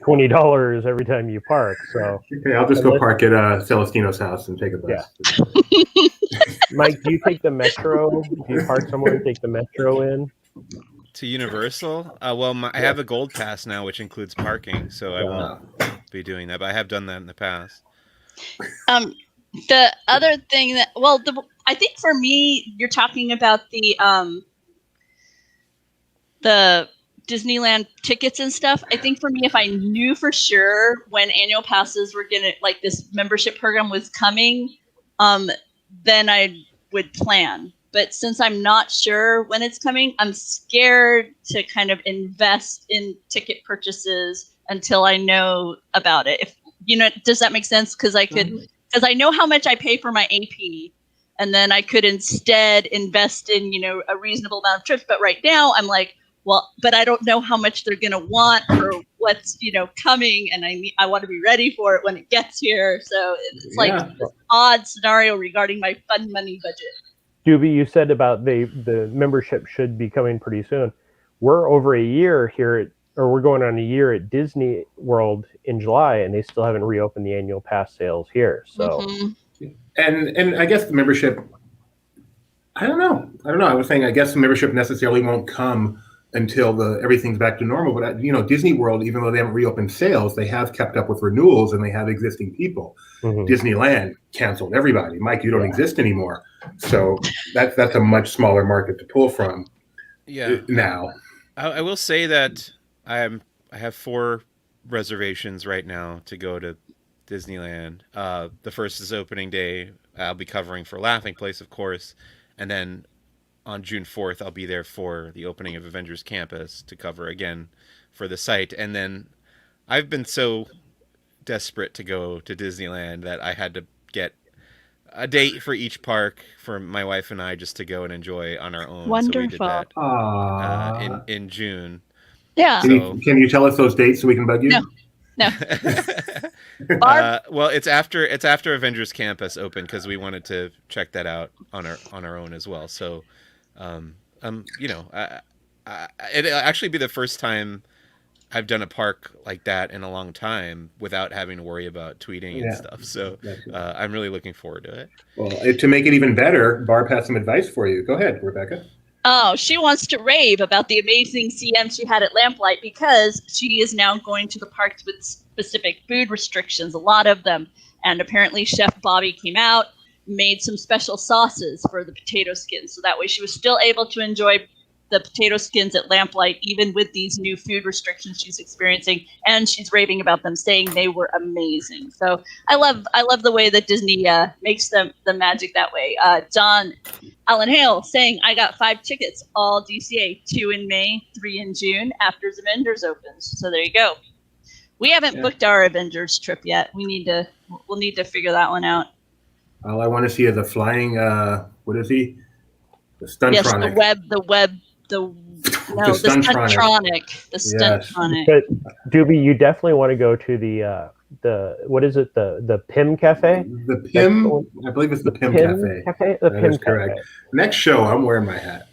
$20 every time you park. So okay, I'll just go park at Celestino's house and take a bus. Yeah. Mike, do you take the metro? Do you park somewhere and take the metro in? To Universal? I have a gold pass now, which includes parking, so I won't be doing that. But I have done that in the past. The other thing I think for me, you're talking about the Disneyland tickets and stuff. I think for me, if I knew for sure when annual passes were gonna, like, this membership program was coming, then I would plan. But since I'm not sure when it's coming, I'm scared to kind of invest in ticket purchases until I know about it. Does that make sense? Because I know how much I pay for my AP, and then I could instead invest in, a reasonable amount of trips. But right now I'm like, well, but I don't know how much they're going to want or what's, coming. And I want to be ready for it when it gets here. So it's like this odd scenario regarding my fun money budget. Doobie, you said about the membership should be coming pretty soon. We're over a year here we're going on a year at Disney World in July, and they still haven't reopened the annual pass sales here. So, and I guess the membership, I don't know. I was saying I guess the membership necessarily won't come until everything's back to normal. But Disney World, even though they haven't reopened sales, they have kept up with renewals and they have existing people. Disneyland canceled everybody. Mike, you don't exist anymore, so that's a much smaller market to pull from. Yeah. Now, I will say that I have 4 reservations right now to go to Disneyland. The first is opening day. I'll be covering for Laughing Place, of course, and then on June 4th, I'll be there for the opening of Avengers Campus to cover again for the site. And then I've been so desperate to go to Disneyland that I had to get a date for each park for my wife and I just to go and enjoy on our own. Wonderful. So we did that in June. Yeah. Can you tell us those dates so we can bug you? No. Well, it's after Avengers Campus opened because we wanted to check that out on our own as well. So, it'll actually be the first time I've done a park like that in a long time without having to worry about tweeting and stuff. So I'm really looking forward to it. Well, to make it even better, Barb has some advice for you. Go ahead, Rebecca. Oh, she wants to rave about the amazing CM she had at Lamplight because she is now going to the parks with specific food restrictions, a lot of them. And apparently Chef Bobby came out, made some special sauces for the potato skins. So that way she was still able to enjoy the potato skins at Lamplight, even with these new food restrictions she's experiencing. And she's raving about them, saying they were amazing. So I love the way that Disney makes the magic that way. John Allen Hale saying, I got 5 tickets, all DCA, 2 in May, 3 in June after Avengers opens. So there you go. We haven't booked our Avengers trip yet. We'll need to figure that one out. All I want to see is a flying, what is he? The Stuntronic. Yes, the Stuntronic. The Stuntronic. But Doobie, you definitely want to go to the what is it? The PIM Cafe? The PIM, I believe it's the PIM Cafe. The That PIM is correct. Cafe. Next show, I'm wearing my hat.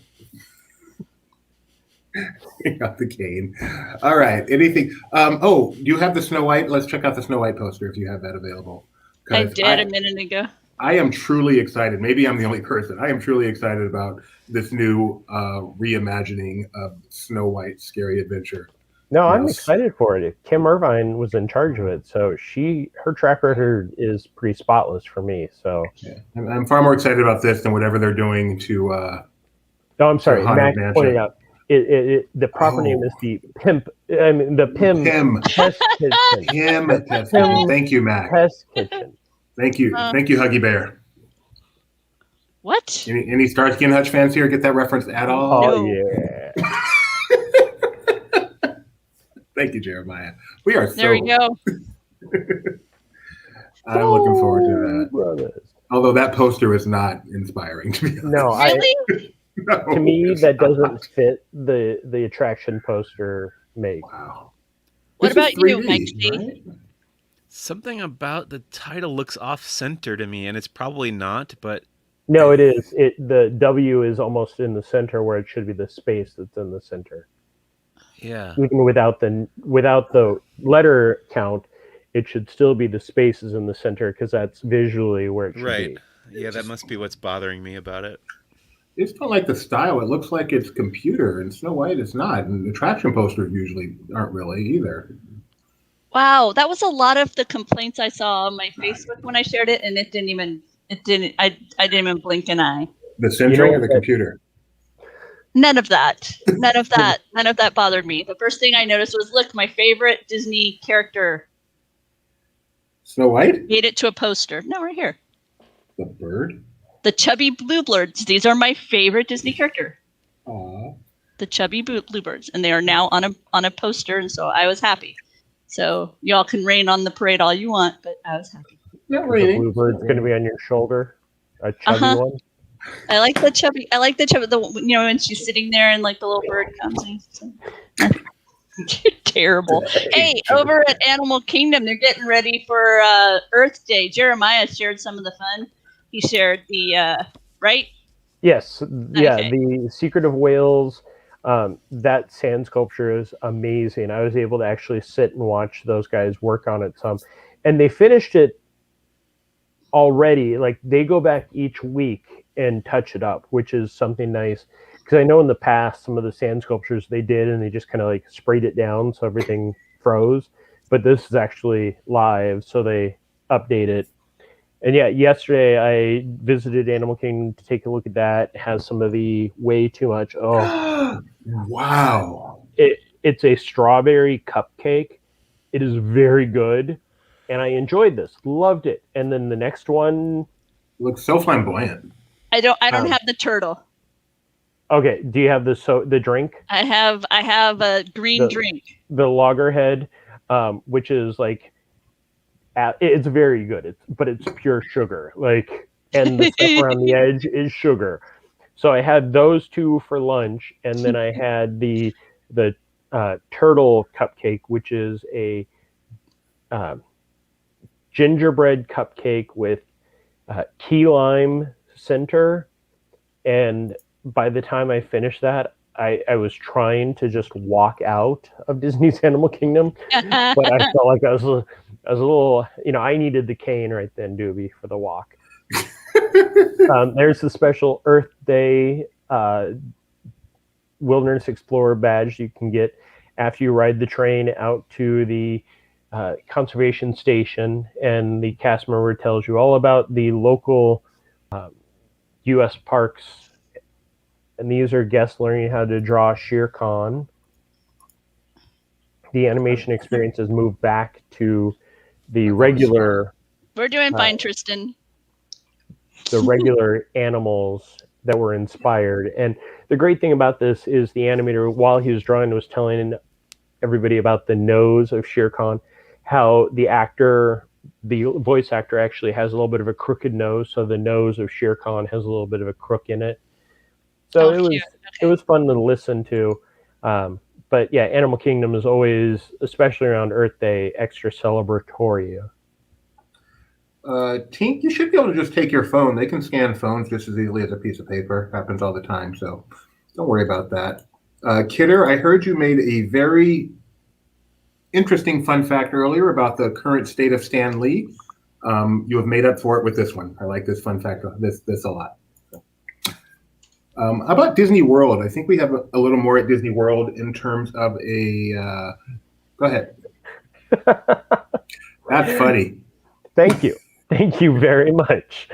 Got the cane. All right. Anything? Do you have the Snow White? Let's check out the Snow White poster if you have that available. I did a minute ago. I am truly excited. Maybe I'm the only person. I am truly excited about this new reimagining of Snow White's Scary Adventure. No, I'm Yes. excited for it. Kim Irvine was in charge of it, so her track record is pretty spotless for me. So Yeah. I'm far more excited about this than whatever they're doing to. no, I'm sorry. Haunted Max Mansion. pointed out the proper name is the Pimp. I mean the Pim Test Kitchen. Pim The Test Pim Kitchen. Thank you, Mac. Test Kitchen. Thank you, Huggy Bear. What? Any Starsky and Hutch fans here get that reference at all? Oh No. yeah. Thank you, Jeremiah. We are There we go. I'm looking forward to that. Brothers. Although that poster is not inspiring to me. No, Really? No. to me that doesn't fit the attraction poster make. Wow. What This is about you, 3D, Mike G? right? Something about the title looks off center to me, and it's probably not, but No, it is. The W is almost in the center where it should be the space that's in the center. yeah. Even without the letter count, it should still be the spaces in the center because that's visually where it should Right. be. Yeah, that must be what's bothering me about it. I just don't like the style. It looks like it's computer, and Snow White is not. And attraction posters usually aren't really either. Wow, that was a lot of the complaints I saw on my Facebook when I shared it, and I didn't even blink an eye. The centering You know or the what? computer? None of that. None of that bothered me. The first thing I noticed was, look, my favorite Disney character Snow White? made it to a poster. No, right here. The bird? The chubby bluebirds. These are my favorite Disney character. Aw. The chubby bluebirds, and they are now on a poster, and so I was happy. So y'all can rain on the parade all you want, but I was happy. Not The really. bluebird's going to be on your shoulder, a chubby Uh-huh. one. I like the chubby. When she's sitting there and like the little bird comes in. Terrible. Hey, over at Animal Kingdom, they're getting ready for Earth Day. Jeremiah shared some of the fun. He shared the right. Yes, yeah. Okay. The Secret of Wales, that sand sculpture is amazing. I was able to actually sit and watch those guys work on it some, and they finished it already. Like they go back each week and touch it up, which is something nice. Because I know in the past some of the sand sculptures they did, and they just kind of like sprayed it down so everything froze. But this is actually live, so they update it. And yeah, yesterday I visited Animal Kingdom to take a look at that. It has some of the way too much. Oh, Wow. it's a strawberry cupcake. It is very good, and I enjoyed this. Loved it. And then the next one. Looks so flamboyant. I don't Oh. have the turtle. Okay, do you have the drink? I have a green The- drink. The Loggerhead, which is like, it's very good. But it's pure sugar. Like, and the stuff around the edge is sugar. So I had those two for lunch, and then I had the turtle cupcake, which is a gingerbread cupcake with key lime center. And by the time I finished that, I was trying to just walk out of Disney's Animal Kingdom, but I felt like I was a little, I needed the cane right then, Doobie, for the walk. There's the special Earth Day Wilderness Explorer badge you can get after you ride the train out to the conservation station, and the cast member tells you all about the local U.S. parks. And these are guests learning how to draw Shere Khan. The animation experience has moved back to the regular We're doing fine, Tristan. the regular animals that were inspired. And the great thing about this is the animator, while he was drawing, was telling everybody about the nose of Shere Khan, how the voice actor actually has a little bit of a crooked nose, so the nose of Shere Khan has a little bit of a crook in it. So it was fun to listen to. But yeah, Animal Kingdom is always, especially around Earth Day, extra celebratory. Tink, you should be able to just take your phone. They can scan phones just as easily as a piece of paper. Happens all the time, so don't worry about that. Kidder, I heard you made a very interesting fun fact earlier about the current state of Stan Lee. you have made up for it with this one. I like this fun fact. This a lot. How about Disney World? I think we have a little more at Disney World in terms of a. Go ahead. That's funny. Thank you. Thank you very much.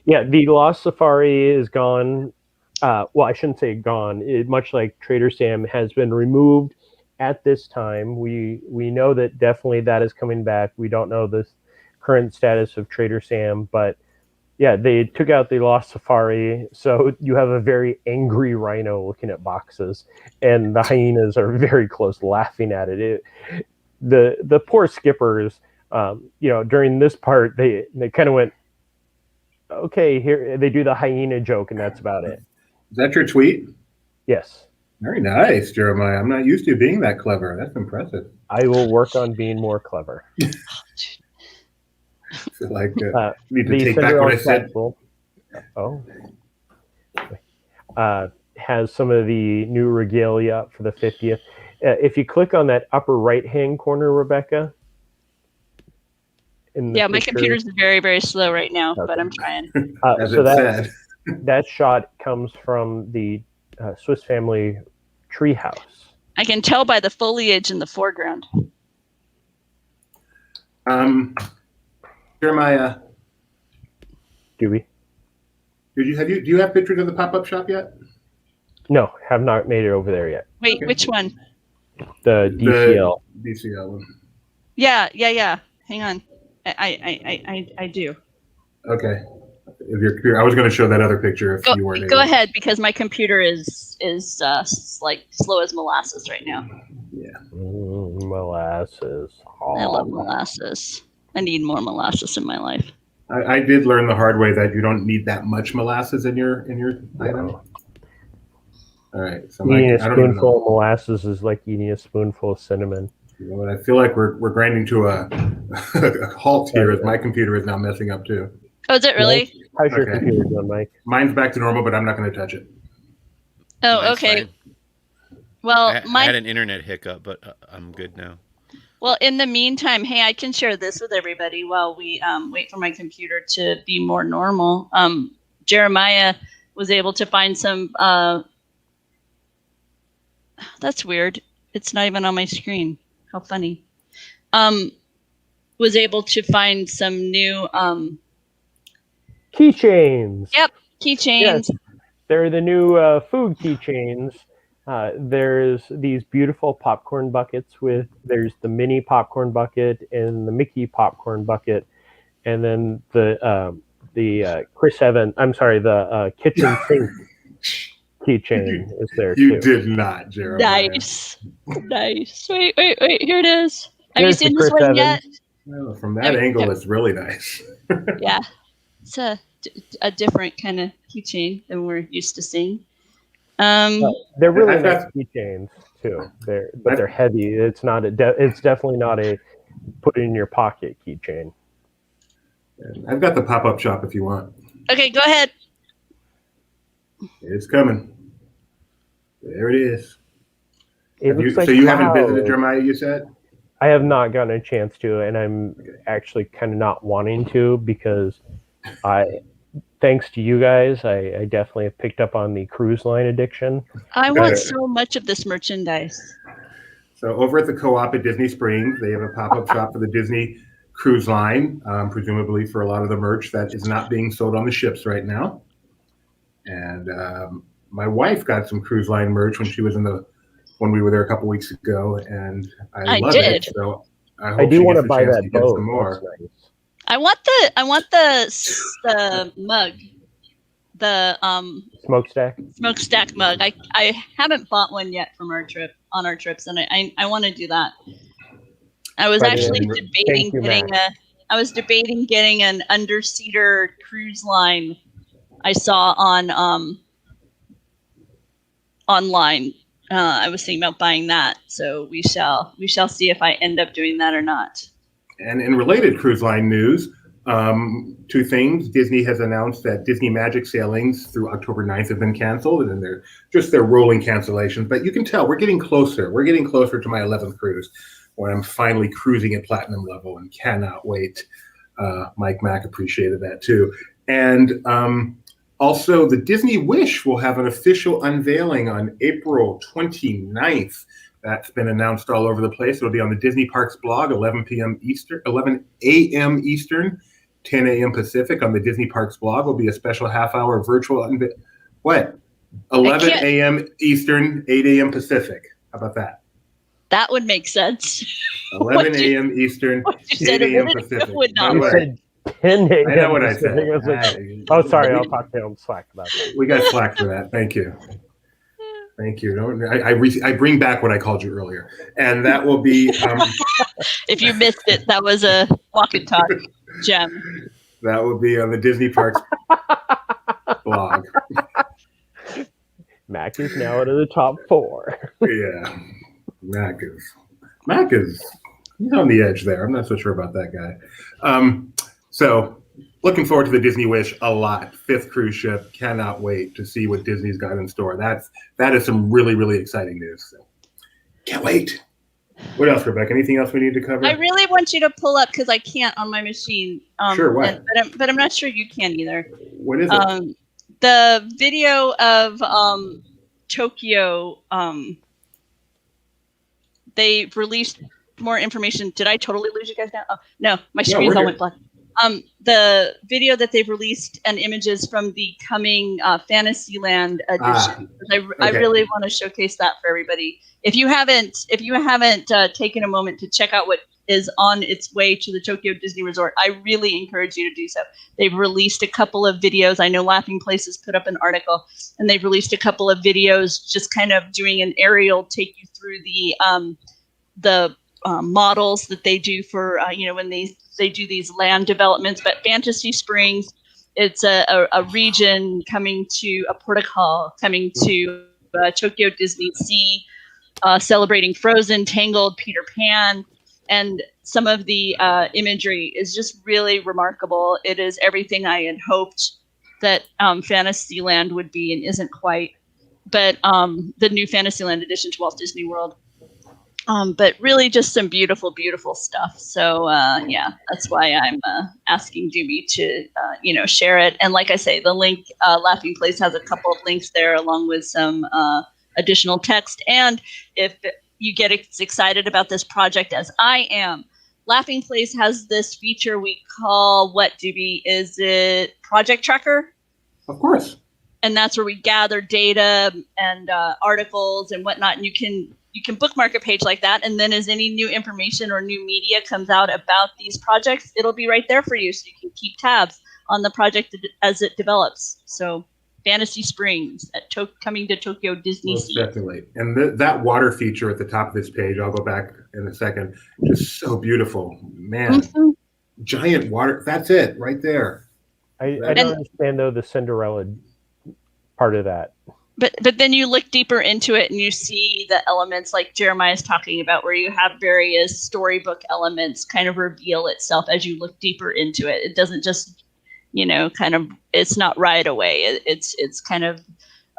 Yeah, the Lost Safari is gone. Well, I shouldn't say gone. Much like Trader Sam has been removed at this time. We know that definitely that is coming back. We don't know the current status of Trader Sam, but yeah, they took out the Lost Safari, so you have a very angry rhino looking at boxes, and the hyenas are very close, laughing at it. The poor skippers, during this part, they kind of went, okay, here they do the hyena joke, and that's about it. Is that your tweet? Yes. Very nice, Jeremiah. I'm not used to being that clever. That's impressive. I will work on being more clever. I feel like I need to take back what I said. Has some of the new regalia up for the 50th. If you click on that upper right-hand corner, Rebecca. My computer's very, very slow right now, but I'm trying. That shot comes from the Swiss Family treehouse. I can tell by the foliage in the foreground. Jeremiah, do you have pictures of the pop-up shop yet? No, have not made it over there yet. Wait, okay. Which one? The DCL. The DCL one. Yeah. Hang on, I do. Okay. If your computer, I was going to show that other picture if you weren't. Go ahead, because my computer is like slow as molasses right now. Yeah. Molasses. Oh. I love molasses. I need more molasses in my life. I did learn the hard way that you don't need that much molasses in your item. All right. So eating a spoonful of molasses is like eating a spoonful of cinnamon. You know what? I feel like we're grinding to a halt here as my computer is now messing up too. Oh, is it really? How's your computer doing, Mike? Mine's back to normal, but I'm not going to touch it. Oh, mine's okay. Fine. Well, I had an internet hiccup, but I'm good now. Well, in the meantime, hey, I can share this with everybody while we wait for my computer to be more normal. Jeremiah was able to find some. That's weird. It's not even on my screen. How funny. Was able to find some new keychains. Yep, keychains. Yes. They're the new food keychains. There's these beautiful popcorn buckets there's the mini popcorn bucket and the Mickey popcorn bucket, and then the Chris Evans. I'm sorry, the kitchen sink keychain is there too. You did not, Jeremiah. Nice. Wait. Here it is. Have you seen this one Evans. Yet? No, from that angle, it's really nice. Yeah, it's a different kind of keychain than we're used to seeing. They're really nice keychains too. They're heavy. It's definitely not a put it in your pocket keychain. I've got the pop-up shop if you want. Okay, go ahead. It's coming. There it is. So you haven't visited Jeremiah, you said? I have not gotten a chance to, and I'm actually kind of not wanting to because thanks to you guys, I definitely have picked up on the cruise line addiction. I want so much of this merchandise. So over at the Co-op at Disney Springs, they have a pop-up shop for the Disney Cruise Line, presumably for a lot of the merch that is not being sold on the ships right now. And my wife got some cruise line merch when we were there a couple weeks ago, and I love it. So I do want to buy that boat. Some more. Nice. I want the mug, the smokestack mug. I haven't bought one yet from our trips, and I want to do that. I was actually debating getting an underseater cruise line I saw on online. I was thinking about buying that, so we shall see if I end up doing that or not. And in related cruise line news, two things. Disney has announced that Disney Magic sailings through October 9th have been canceled, and they're rolling cancellations. But you can tell we're getting closer. We're getting closer to my 11th cruise, when I'm finally cruising at platinum level and cannot wait. Mike Mack appreciated that too. And also, the Disney Wish will have an official unveiling on April 29th. That's been announced all over the place. It'll be on the Disney Parks blog, 11 a.m. Eastern, 10 a.m. Pacific on the Disney Parks blog. Will be a special half-hour virtual 11 a.m. Eastern, 8 a.m. Pacific. How about that? That would make sense. 11 a.m. Eastern, 8 a.m. Pacific. Would not You work. said 10 a.m. I know what I said. Pacific. I was like, oh, sorry, I'll talk to you on Slack about that. We got slack for that. Thank you. Thank you. I bring back what I called you earlier. And that will be... If you missed it, that was a walk and talk gem. That will be on the Disney Parks blog. Mac is now out of the top 4. Yeah. Mac is he's on the edge there. I'm not so sure about that guy. So looking forward to the Disney Wish a lot. 5th cruise ship. Cannot wait to see what Disney's got in store. That is some really, really exciting news. So can't wait. What else, Rebecca? Anything else we need to cover? I really want you to pull up because I can't on my machine. Sure, what? But I'm not sure you can either. What is it? The video of Tokyo. They released more information. Did I totally lose you guys now? Oh, no, my screen all went black. The video that they've released and images from the coming Fantasyland edition. I really want to showcase that for everybody. If you haven't taken a moment to check out what is on its way to the Tokyo Disney Resort, I really encourage you to do so. They've released a couple of videos. I know Laughing Place has put up an article, and they've released a couple of videos just kind of doing an aerial take you through the models that they do for when they do these land developments. But Fantasy Springs, it's a region coming to a protocol coming to Tokyo Disney Sea, celebrating Frozen, Tangled, Peter Pan, and some of the imagery is just really remarkable. It is everything I had hoped that Fantasyland would be and isn't quite. But the new Fantasyland addition to Walt Disney World. But really just some beautiful, beautiful stuff. So, that's why I'm asking Doobie to, share it. And like I say, the link, Laughing Place has a couple of links there along with some additional text. And if you get as excited about this project as I am, Laughing Place has this feature we call, what, Doobie? Is it Project Tracker? Of course. And that's where we gather data and articles and whatnot. And you can bookmark a page like that, and then as any new information or new media comes out about these projects, it'll be right there for you, so you can keep tabs on the project as it develops. So Fantasy Springs coming to Tokyo Disney Sea. Definitely. And that water feature at the top of this page, I'll go back in a second, just so beautiful. Man, Giant water, that's it right there. I don't understand, though, the Cinderella part of that. But then you look deeper into it and you see the elements like Jeremiah's talking about, where you have various storybook elements kind of reveal itself as you look deeper into it. It doesn't just, it's not right away. It's kind of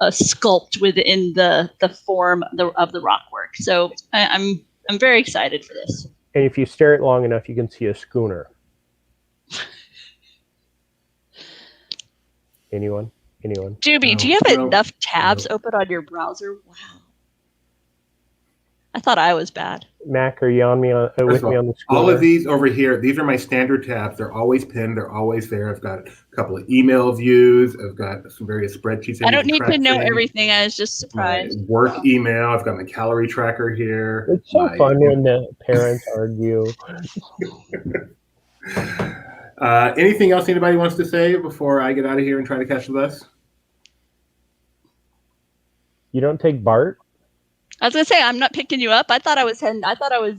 a sculpt within the form of the rock work. So I'm very excited for this. And if you stare at it long enough, you can see a schooner. Anyone? Doobie, do you have enough tabs open on your browser? Wow. I thought I was bad. Mac, are you on me with me on the screen? All of these over here, these are my standard tabs. They're always pinned. They're always there. I've got a couple of email views. I've got some various spreadsheets. I don't need to know everything. I was just surprised. My work email. I've got my calorie tracker here. It's so fun when the parents argue. Anything else anybody wants to say before I get out of here and try to catch the bus? You don't take BART? I was gonna say I'm not picking you up. I thought I was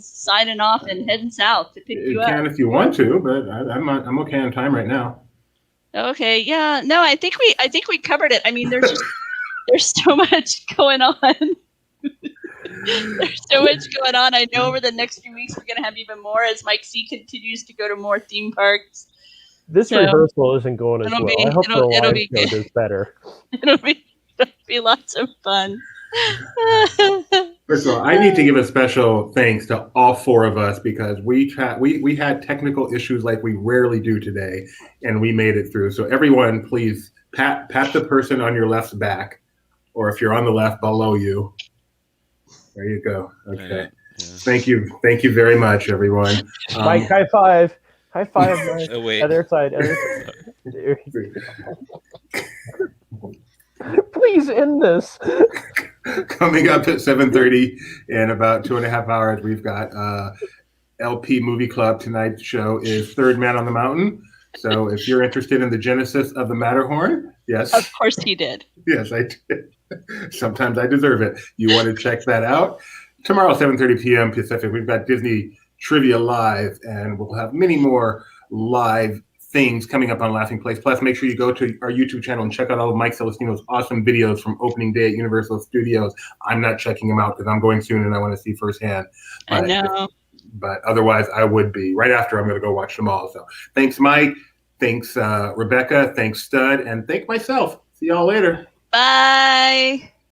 signing off and heading south to pick you up. You can if you want to, but I'm okay on time right now. Okay, yeah, no, I think we covered it. I mean, there's so much going on. There's so much going on. I know over the next few weeks we're gonna have even more as Mike C continues to go to more theme parks. This rehearsal isn't going as well. I hope the live show does better. It'll be lots of fun. First of all, I need to give a special thanks to all four of us because we had technical issues like we rarely do today, and we made it through. So everyone, please pat the person on your left's back, or if you're on the left, below you. There you go. Okay. Thank you very much, everyone. Mike, high five. High five, Mike. Oh, wait. Other side. Please end this. Coming up at 7:30 in about 2.5 hours, we've got LP Movie Club. Tonight's show is Third Man on the Mountain. So if you're interested in the genesis of the Matterhorn, yes. Of course he did. Yes, I did. Sometimes I deserve it. You want to check that out? Tomorrow, 7:30 p.m. Pacific, we've got Disney Trivia Live, and we'll have many more live things coming up on Laughing Place. Plus, make sure you go to our YouTube channel and check out all of Mike Celestino's awesome videos from opening day at Universal Studios. I'm not checking them out because I'm going soon and I want to see firsthand. I know. But otherwise, I would be. Right after, I'm going to go watch them all. So thanks, Mike. Thanks, Rebecca. Thanks, Stud. And thank myself. See y'all later. Bye.